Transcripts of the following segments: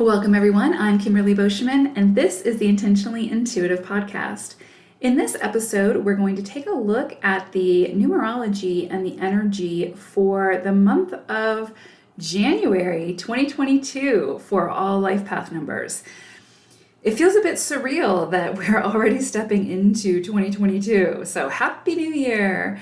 Welcome, everyone. I'm Kimberly Boschman, and this is the Intentionally Intuitive podcast. In this episode, we're going to take a look at the numerology and the energy for the month of January 2022 for all life path numbers. It feels a bit surreal that we're already stepping into 2022, so Happy New Year!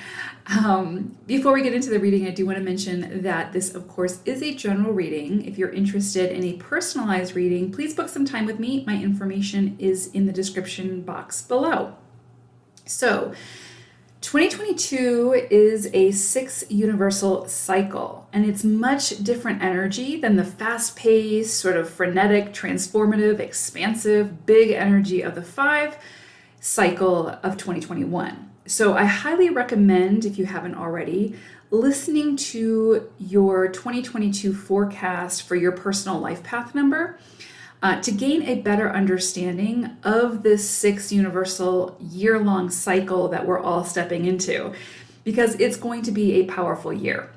Before we get into the reading, I do want to mention that this, of course, is a general reading. If you're interested in a personalized reading, please book some time with me. My information is in the description box below. So, 2022 is a 6 universal cycle, and it's much different energy than the fast-paced, sort of frenetic, transformative, expansive, big energy of the 5 cycle of 2021. So I highly recommend, if you haven't already, listening to your 2022 forecast for your personal life path number to gain a better understanding of this 6 universal year-long cycle that we're all stepping into, because it's going to be a powerful year.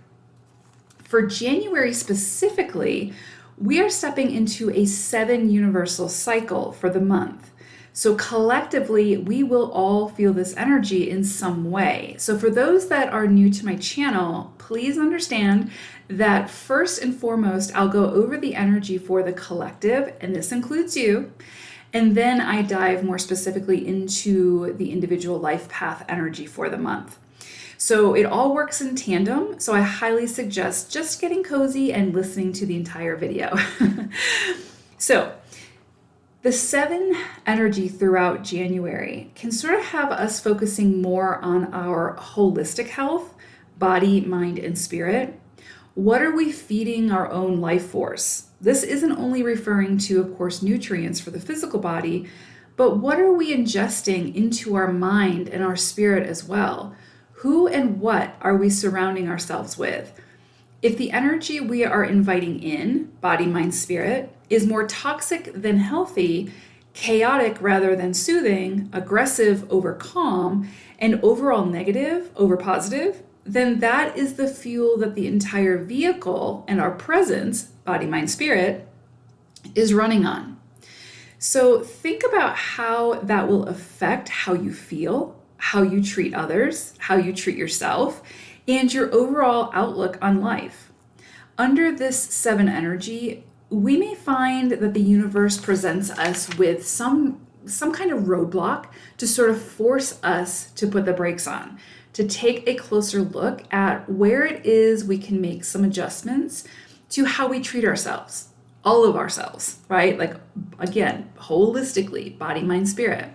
For January specifically, we are stepping into a 7 universal cycle for the month. So collectively, we will all feel this energy in some way. So for those that are new to my channel, please understand that first and foremost, I'll go over the energy for the collective, and this includes you. And then I dive more specifically into the individual life path energy for the month. So it all works in tandem. So I highly suggest just getting cozy and listening to the entire video. So the 7 energy throughout January can sort of have us focusing more on our holistic health, body, mind, and spirit. What are we feeding our own life force? This isn't only referring to, of course, nutrients for the physical body, but what are we ingesting into our mind and our spirit as well? Who and what are we surrounding ourselves with? If the energy we are inviting in, body, mind, spirit, is more toxic than healthy, chaotic rather than soothing, aggressive over calm, and overall negative over positive, then that is the fuel that the entire vehicle and our presence, body, mind, spirit, is running on. So think about how that will affect how you feel, how you treat others, how you treat yourself, and your overall outlook on life. Under this 7 energy, we may find that the universe presents us with some kind of roadblock to sort of force us to put the brakes on, to take a closer look at where it is we can make some adjustments to how we treat ourselves, all of ourselves, right? Like, again, holistically, body, mind, spirit.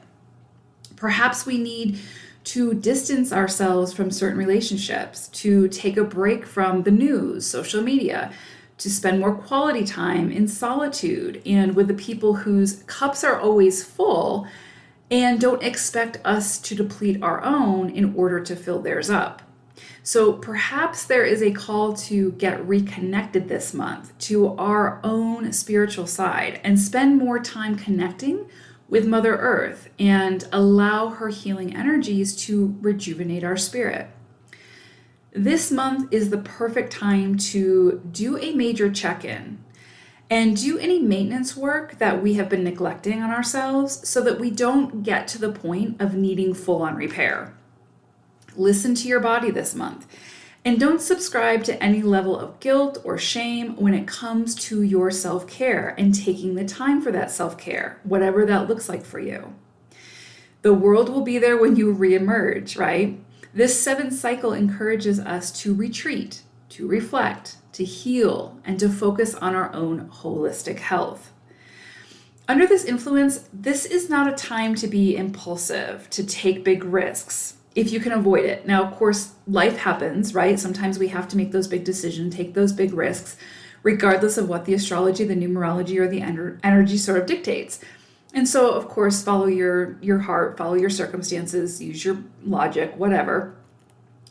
Perhaps we need to distance ourselves from certain relationships, to take a break from the news, social media, to spend more quality time in solitude and with the people whose cups are always full and don't expect us to deplete our own in order to fill theirs up. So perhaps there is a call to get reconnected this month to our own spiritual side and spend more time connecting with Mother Earth and allow her healing energies to rejuvenate our spirit. This month is the perfect time to do a major check-in and do any maintenance work that we have been neglecting on ourselves so that we don't get to the point of needing full-on repair. Listen to your body this month and don't subscribe to any level of guilt or shame when it comes to your self-care and taking the time for that self-care, whatever that looks like for you. The world will be there when you reemerge, right? This 7 cycle encourages us to retreat, to reflect, to heal, and to focus on our own holistic health. Under this influence, this is not a time to be impulsive, to take big risks, if you can avoid it. Now, of course, life happens, right? Sometimes we have to make those big decisions, take those big risks, regardless of what the astrology, the numerology, or the energy sort of dictates. And so, of course, follow your heart, follow your circumstances, use your logic, whatever.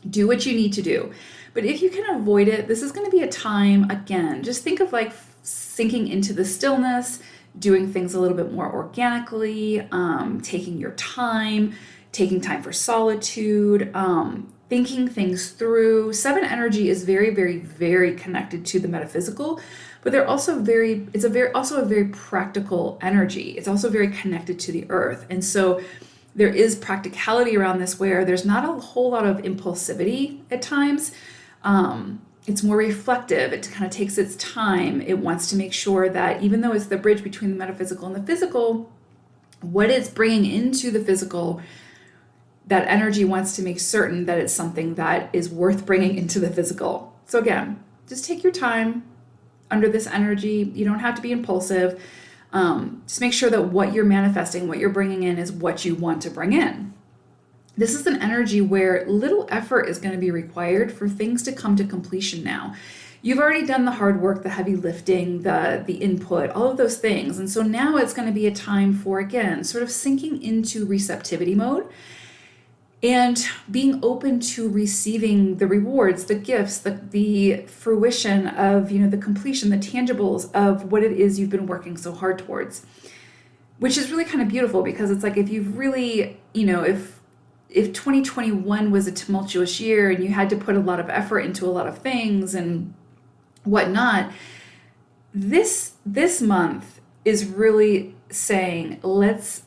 Do what you need to do. But if you can avoid it, this is going to be a time, again, just think of like sinking into the stillness, doing things a little bit more organically, taking your time, taking time for solitude, thinking things through. 7 energy is very, very, very connected to the metaphysical, but also a very practical energy. It's also very connected to the earth. And so there is practicality around this where there's not a whole lot of impulsivity at times. It's more reflective. It kind of takes its time. It wants to make sure that even though it's the bridge between the metaphysical and the physical, what it's bringing into the physical, that energy wants to make certain that it's something that is worth bringing into the physical. So again, just take your time under this energy. You don't have to be impulsive. Just make sure that what you're manifesting, what you're bringing in is what you want to bring in. This is an energy where little effort is going to be required for things to come to completion now. You've already done the hard work, the heavy lifting, the input, all of those things. And so now it's going to be a time for, again, sort of sinking into receptivity mode and being open to receiving the rewards, the gifts, the fruition of, the completion, the tangibles of what it is you've been working so hard towards, which is really kind of beautiful because it's like if you've really, if 2021 was a tumultuous year and you had to put a lot of effort into a lot of things and whatnot, this month is really saying, let's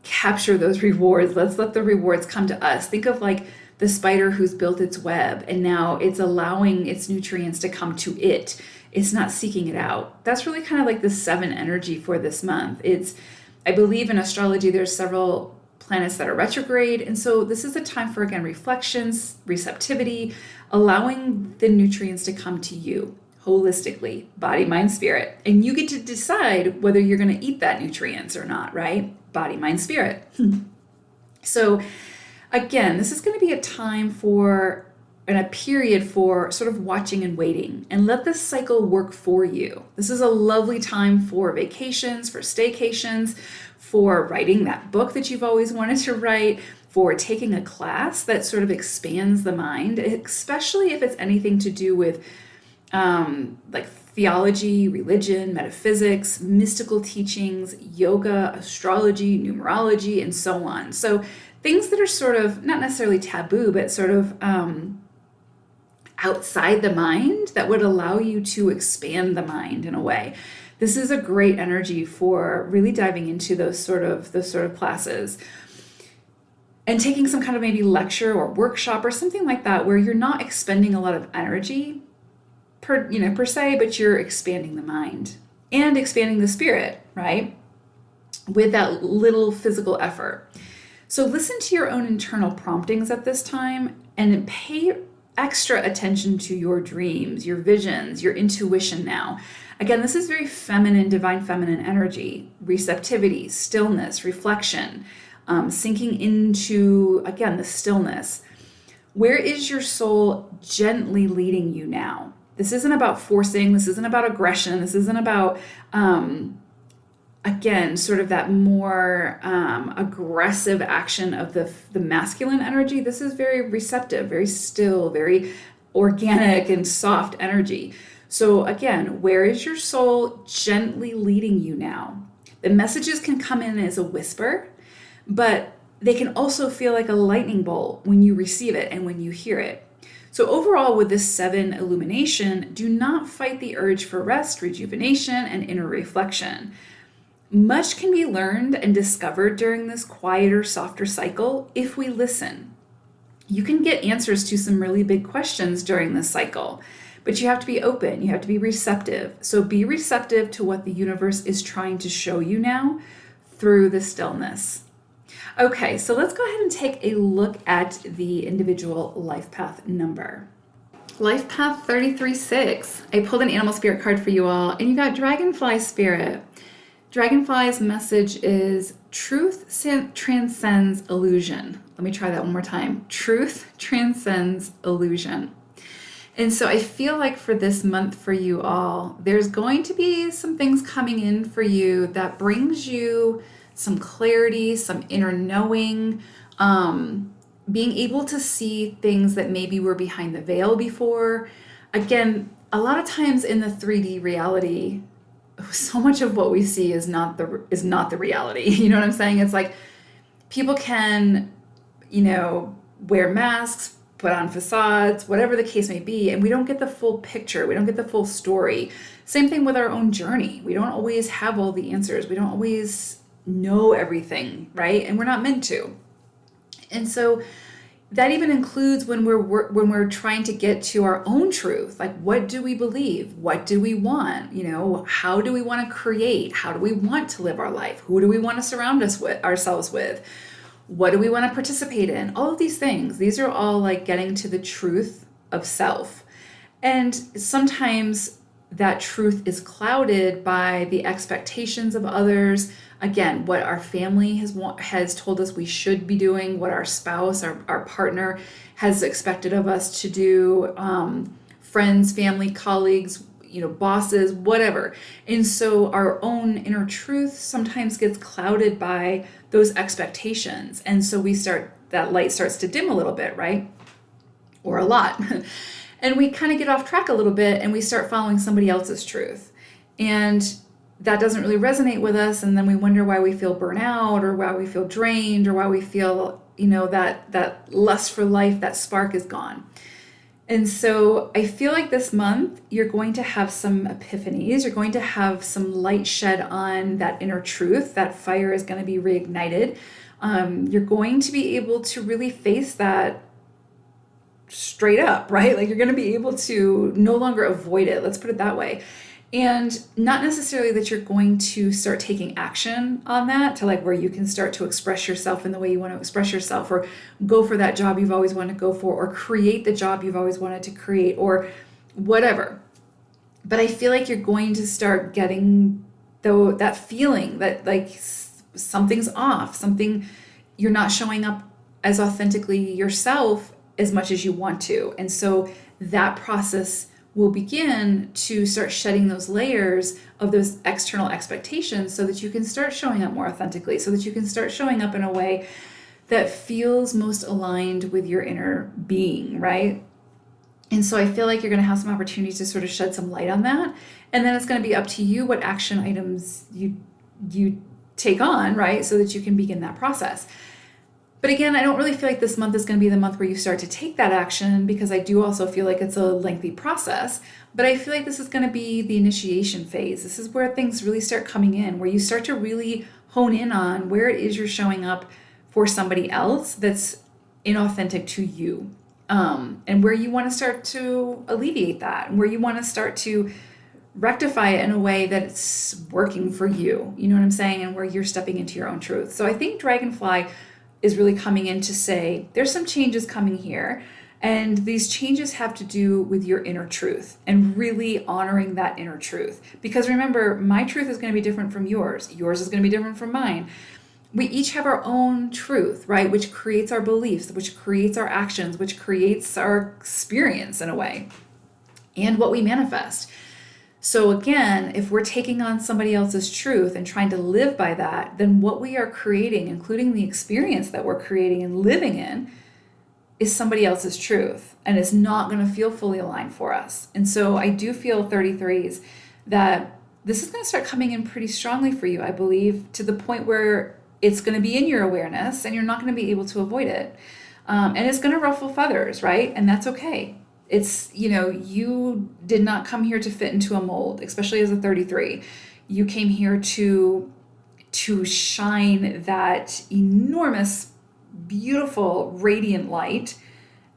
capture those rewards. Let's let the rewards come to us. Think of like the spider who's built its web and now it's allowing its nutrients to come to it. It's not seeking it out. That's really kind of like the 7 energy for this month. I believe in astrology, there's several planets that are retrograde. And so this is a time for, again, reflections, receptivity, allowing the nutrients to come to you holistically, body, mind, spirit. And you get to decide whether you're going to eat that nutrients or not, right? Body, mind, spirit. So again, this is going to be a time for and a period for sort of watching and waiting and let this cycle work for you. This is a lovely time for vacations, for staycations, for writing that book that you've always wanted to write, for taking a class that sort of expands the mind, especially if it's anything to do with like theology, religion, metaphysics, mystical teachings, yoga, astrology, numerology, and so on. So things that are sort of not necessarily taboo, but sort of outside the mind that would allow you to expand the mind in a way. This is a great energy for really diving into those sort of classes and taking some kind of maybe lecture or workshop or something like that where you're not expending a lot of energy per se, but you're expanding the mind and expanding the spirit, right? With that little physical effort. So listen to your own internal promptings at this time and pay extra attention to your dreams, your visions, your intuition now. Again, this is very feminine, divine feminine energy, receptivity, stillness, reflection, sinking into, again, the stillness. Where is your soul gently leading you now? This isn't about forcing. This isn't about aggression. This isn't about, again, sort of that more aggressive action of the masculine energy. This is very receptive, very still, very organic and soft energy. So again, where is your soul gently leading you now? The messages can come in as a whisper, but they can also feel like a lightning bolt when you receive it and when you hear it. So overall, with this 7 illumination, do not fight the urge for rest, rejuvenation, and inner reflection. Much can be learned and discovered during this quieter, softer cycle if we listen. You can get answers to some really big questions during this cycle, but you have to be open, you have to be receptive. So be receptive to what the universe is trying to show you now through the stillness. Okay, so let's go ahead and take a look at the individual life path number. Life path 33-6. I pulled an animal spirit card for you all, and you got Dragonfly Spirit. Dragonfly's message is truth transcends illusion. Let me try that one more time. Truth transcends illusion. And so I feel like for this month for you all, there's going to be some things coming in for you that brings you some clarity, some inner knowing, being able to see things that maybe were behind the veil before. Again, a lot of times in the 3D reality, so much of what we see is not the reality. You know what I'm saying? It's like people can, wear masks, put on facades, whatever the case may be, and we don't get the full picture. We don't get the full story. Same thing with our own journey. We don't always have all the answers. We don't always know everything, right? And we're not meant to. And so that even includes when we're trying to get to our own truth. Like, what do we believe? What do we want? How do we want to create? How do we want to live our life? Who do we want to surround ourselves with? What do we want to participate in? All of these things. These are all like getting to the truth of self. And sometimes that truth is clouded by the expectations of others. Again, what our family has told us we should be doing, what our spouse, our partner has expected of us to do, friends, family, colleagues, bosses, whatever. And so our own inner truth sometimes gets clouded by those expectations. And so that light starts to dim a little bit, right? Or a lot. And we kind of get off track a little bit and we start following somebody else's truth. And that doesn't really resonate with us. And then we wonder why we feel burnout, or why we feel drained, or why we feel, that lust for life, that spark is gone. And so I feel like this month you're going to have some epiphanies. You're going to have some light shed on that inner truth. That fire is going to be reignited. You're going to be able to really face that straight up, right? Like, you're going to be able to no longer avoid it. Let's put it that way. And not necessarily that you're going to start taking action on that to like where you can start to express yourself in the way you want to express yourself, or go for that job you've always wanted to go for, or create the job you've always wanted to create, or whatever. But I feel like you're going to start getting that feeling that like something's off, you're not showing up as authentically yourself as much as you want to. And so that process will begin to start shedding those layers of those external expectations so that you can start showing up more authentically, so that you can start showing up in a way that feels most aligned with your inner being, right? And so I feel like you're going to have some opportunities to sort of shed some light on that. And then it's going to be up to you what action items you take on, right? So that you can begin that process. But again, I don't really feel like this month is going to be the month where you start to take that action, because I do also feel like it's a lengthy process. But I feel like this is going to be the initiation phase. This is where things really start coming in, where you start to really hone in on where it is you're showing up for somebody else that's inauthentic to you, and where you want to start to alleviate that, and where you want to start to rectify it in a way that it's working for you. You know what I'm saying? And where you're stepping into your own truth. So I think Dragonfly is really coming in to say there's some changes coming here, and these changes have to do with your inner truth and really honoring that inner truth. Because remember, my truth is going to be different from yours. Yours is going to be different from mine. We each have our own truth, right? Which creates our beliefs, which creates our actions, which creates our experience in a way, and what we manifest. So again, if we're taking on somebody else's truth and trying to live by that, then what we are creating, including the experience that we're creating and living in, is somebody else's truth. And it's not going to feel fully aligned for us. And so I do feel 33s that this is going to start coming in pretty strongly for you, I believe, to the point where it's going to be in your awareness and you're not going to be able to avoid it. And it's going to ruffle feathers, right? And that's okay. It's, you did not come here to fit into a mold, especially as a 33. You came here to shine that enormous, beautiful, radiant light,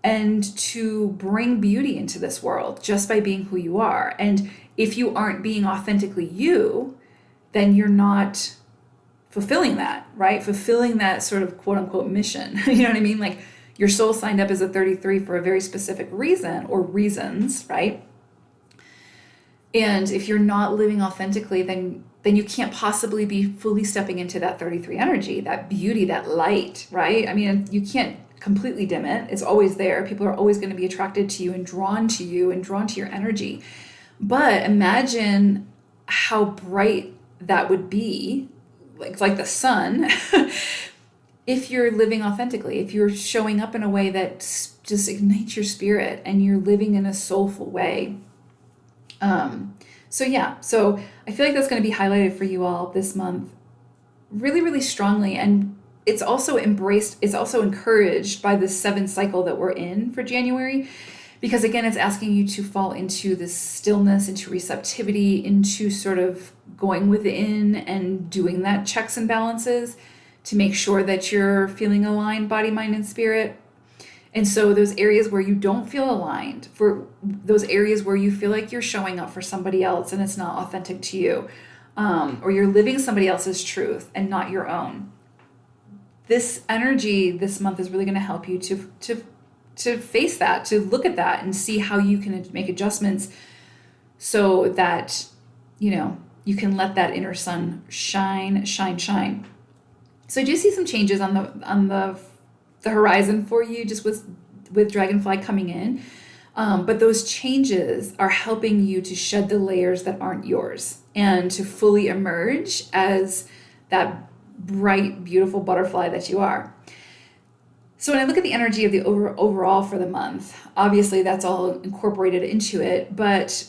and to bring beauty into this world just by being who you are. And if you aren't being authentically you, then you're not fulfilling that, right? Fulfilling that sort of quote unquote mission. You know what I mean? Like, your soul signed up as a 33 for a very specific reason or reasons, right? And if you're not living authentically, then you can't possibly be fully stepping into that 33 energy, that beauty, that light, right? I mean, you can't completely dim it. It's always there. People are always going to be attracted to you and drawn to your energy. But imagine how bright that would be, like the sun, if you're living authentically, if you're showing up in a way that just ignites your spirit and you're living in a soulful way. So I feel like that's going to be highlighted for you all this month really, really strongly. And it's also embraced, it's also encouraged by the 7 cycle that we're in for January, because again, it's asking you to fall into this stillness, into receptivity, into sort of going within and doing that checks and balances to make sure that you're feeling aligned, body, mind, and spirit. And so those areas where you don't feel aligned, for those areas where you feel like you're showing up for somebody else and it's not authentic to you, or you're living somebody else's truth and not your own. This energy this month is really going to help you to face that, to look at that and see how you can make adjustments so that, you can let that inner sun shine. So I do see some changes on the horizon for you, just with Dragonfly coming in. But those changes are helping you to shed the layers that aren't yours and to fully emerge as that bright, beautiful butterfly that you are. So when I look at the energy of the overall for the month, obviously that's all incorporated into it. But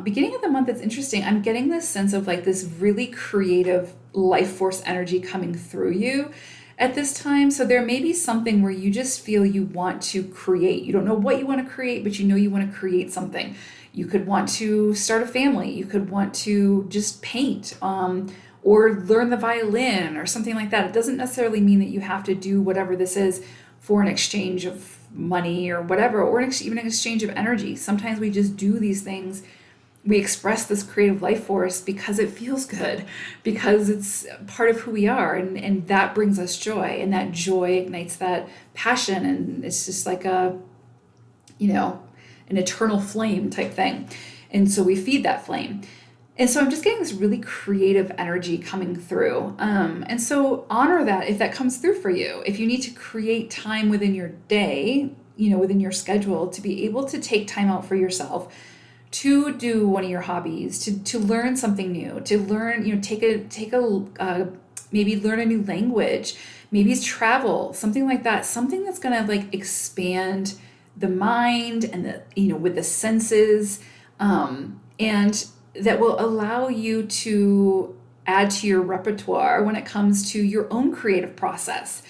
beginning of the month, it's interesting. I'm getting this sense of like this really creative life force energy coming through you at this time. So there may be something where you just feel you want to create. You don't know what you want to create, but you know you want to create something. You could want to start a family. You could want to just paint, or learn the violin or something like that. It doesn't necessarily mean that you have to do whatever this is for an exchange of money or whatever, or even an exchange of energy. Sometimes we just do these things. We express this creative life force because it feels good, because it's part of who we are, and that brings us joy, and that joy ignites that passion, and it's just like an eternal flame type thing. And so we feed that flame. And so I'm just getting this really creative energy coming through. And so honor that if that comes through for you. If you need to create time within your day, within your schedule, to be able to take time out for yourself, to do one of your hobbies, to learn something new, to learn, maybe learn a new language, maybe it's travel, something like that, something that's going to like expand the mind and with the senses, and that will allow you to add to your repertoire when it comes to your own creative process.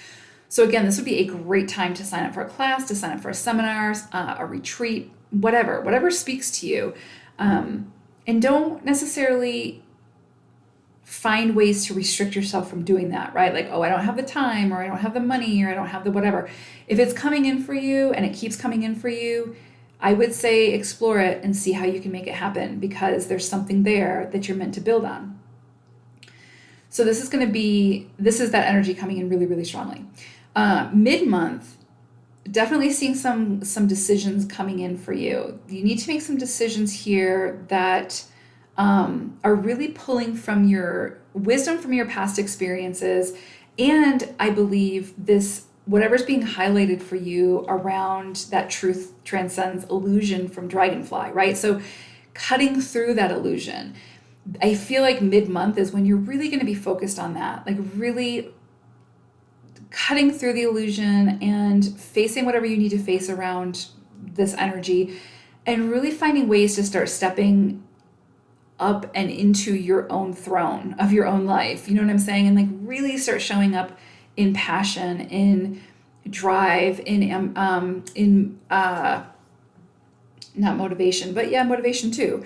So again, this would be a great time to sign up for a class, to sign up for a seminar, a retreat, whatever speaks to you. And don't necessarily find ways to restrict yourself from doing that, right? Like, I don't have the time, or I don't have the money, or I don't have the whatever. If it's coming in for you and it keeps coming in for you, I would say explore it and see how you can make it happen, because there's something there that you're meant to build on. So this is that energy coming in really, really strongly. Mid-month, definitely seeing some decisions coming in for you. You need to make some decisions here that are really pulling from your wisdom from your past experiences. And I believe whatever's being highlighted for you around that truth transcends illusion from Dragonfly, right? So cutting through that illusion. I feel like mid-month is when you're really going to be focused on that, like really cutting through the illusion and facing whatever you need to face around this energy, and really finding ways to start stepping up and into your own throne of your own life. You know what I'm saying? And like really start showing up in passion, in drive, in not motivation, but yeah, motivation too.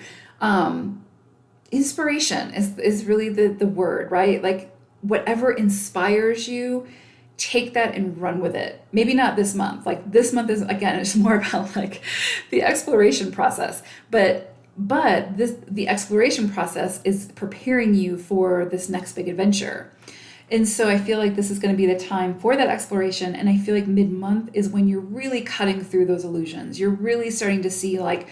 Inspiration is really the word, right? Like whatever inspires you, take that and run with it. Maybe not this month. Like this month is, again, it's more about like the exploration process, but the exploration process is preparing you for this next big adventure. And so I feel like this is going to be the time for that exploration. And I feel like mid-month is when you're really cutting through those illusions. You're really starting to see like,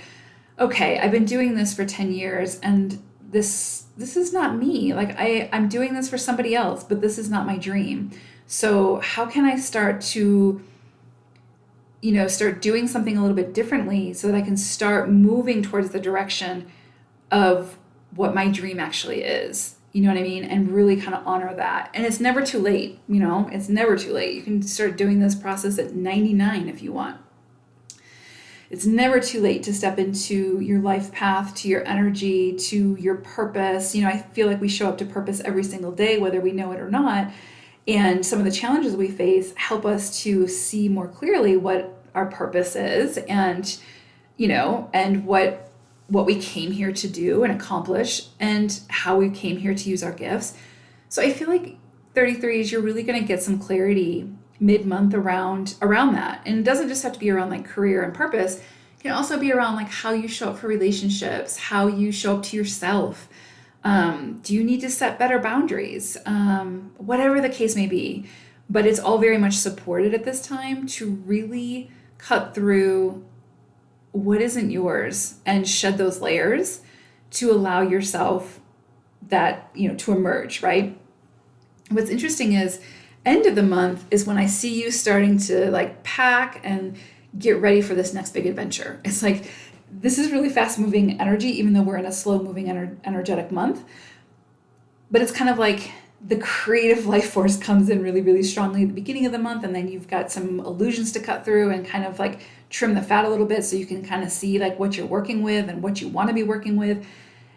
okay, I've been doing this for 10 years and this is not me. Like I'm doing this for somebody else, but this is not my dream. So how can I start to, start doing something a little bit differently so that I can start moving towards the direction of what my dream actually is? You know what I mean? And really kind of honor that. And it's never too late, it's never too late. You can start doing this process at 99 if you want. It's never too late to step into your life path, to your energy, to your purpose. I feel like we show up to purpose every single day, whether we know it or not. And some of the challenges we face help us to see more clearly what our purpose is, and and what we came here to do and accomplish, and how we came here to use our gifts. So I feel like 33s, you're really going to get some clarity mid-month around that. And it doesn't just have to be around like career and purpose. It can also be around like how you show up for relationships, how you show up to yourself. Do you need to set better boundaries? Whatever the case may be. But it's all very much supported at this time to really cut through what isn't yours and shed those layers to allow yourself that, to emerge, right? What's interesting is end of the month is when I see you starting to like pack and get ready for this next big adventure. It's like, this is really fast moving energy, even though we're in a slow moving energetic month. But it's kind of like the creative life force comes in really, really strongly at the beginning of the month. And then you've got some illusions to cut through and kind of like trim the fat a little bit so you can kind of see like what you're working with and what you want to be working with.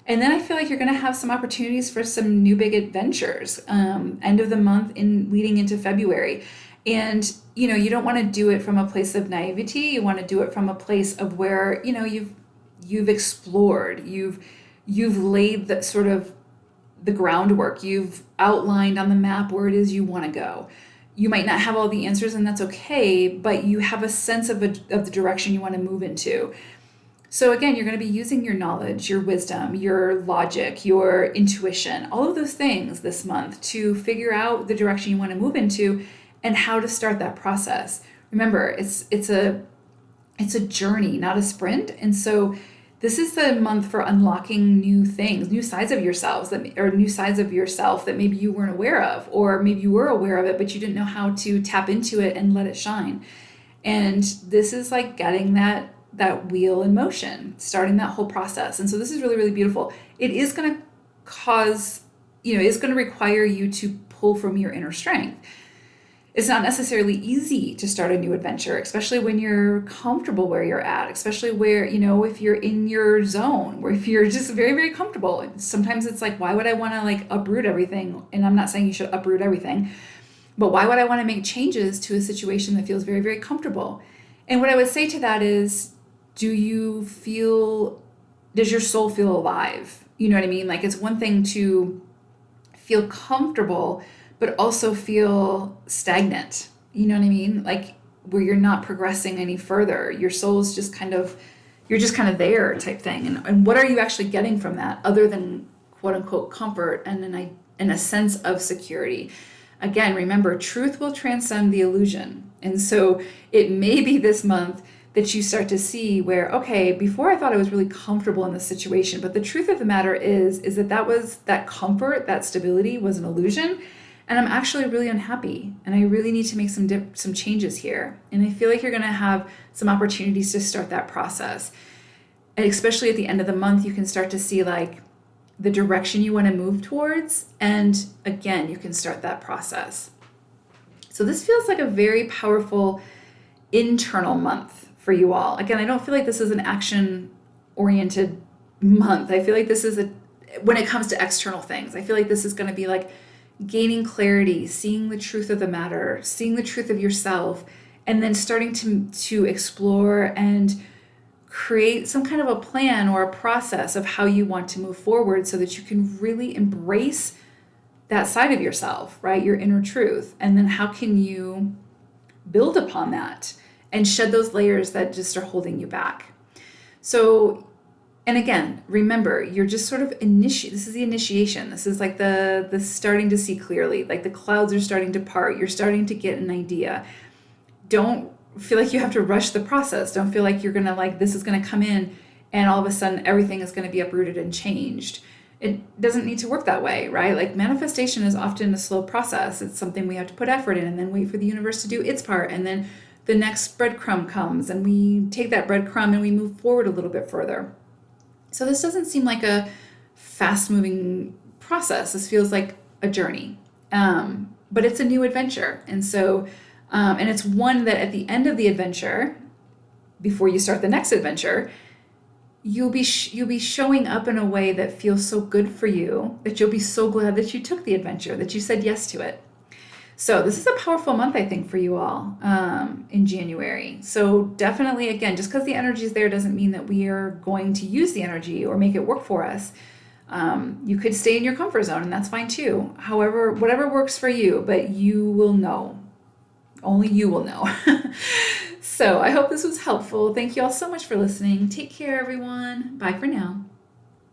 And then I feel like you're going to have some opportunities for some new big adventures end of the month in leading into February. And, you don't want to do it from a place of naivety. You want to do it from a place of where, you've explored, you've laid the sort of the groundwork, you've outlined on the map where it is you want to go. You might not have all the answers, and that's okay, but you have a sense of the direction you want to move into. So again, you're going to be using your knowledge, your wisdom, your logic, your intuition, all of those things this month to figure out the direction you want to move into and how to start that process. Remember, it's a journey, not a sprint. And so this is the month for unlocking new things, new sides of yourselves new sides of yourself that maybe you weren't aware of, or maybe you were aware of it, but you didn't know how to tap into it and let it shine. And this is like getting that wheel in motion, starting that whole process. And so this is really, really beautiful. It is going to cause, it's going to require you to pull from your inner strength. It's not necessarily easy to start a new adventure, especially when you're comfortable where you're at, especially where, if you're in your zone, where if you're just very, very comfortable. Sometimes it's like, why would I want to like uproot everything? And I'm not saying you should uproot everything, but why would I want to make changes to a situation that feels very, very comfortable? And what I would say to that is, does your soul feel alive? You know what I mean? Like, it's one thing to feel comfortable, but also feel stagnant. You know what I mean? Like, where you're not progressing any further. Your soul's just you're just kind of there type thing. And what are you actually getting from that other than quote unquote comfort and a sense of security? Again, remember, truth will transcend the illusion. And so it may be this month that you start to see where, okay, before I thought I was really comfortable in this situation, but the truth of the matter is that comfort, that stability was an illusion. And I'm actually really unhappy, and I really need to make some changes here. And I feel like you're going to have some opportunities to start that process. And especially at the end of the month, you can start to see like the direction you want to move towards. And again, you can start that process. So this feels like a very powerful internal month for you all. Again, I don't feel like this is an action-oriented month. I feel like this is when it comes to external things, I feel like this is going to be like gaining clarity, seeing the truth of the matter, seeing the truth of yourself, and then starting to explore and create some kind of a plan or a process of how you want to move forward so that you can really embrace that side of yourself, right? Your inner truth. And then how can you build upon that and shed those layers that just are holding you back? So, and again, remember, you're just sort of this is the initiation. This is like the starting to see clearly, like the clouds are starting to part. You're starting to get an idea. Don't feel like you have to rush the process. Don't feel like you're going to this is going to come in and all of a sudden everything is going to be uprooted and changed. It doesn't need to work that way, right? Like, manifestation is often a slow process. It's something we have to put effort in and then wait for the universe to do its part. And then the next breadcrumb comes and we take that breadcrumb and we move forward a little bit further. So this doesn't seem like a fast-moving process. This feels like a journey, but it's a new adventure. And so, and it's one that at the end of the adventure, before you start the next adventure, you'll be showing up in a way that feels so good for you that you'll be so glad that you took the adventure, that you said yes to it. So this is a powerful month, I think, for you all in January. So definitely, again, just because the energy is there doesn't mean that we are going to use the energy or make it work for us. You could stay in your comfort zone, and that's fine too. However, whatever works for you, but you will know. Only you will know. So I hope this was helpful. Thank you all so much for listening. Take care, everyone. Bye for now.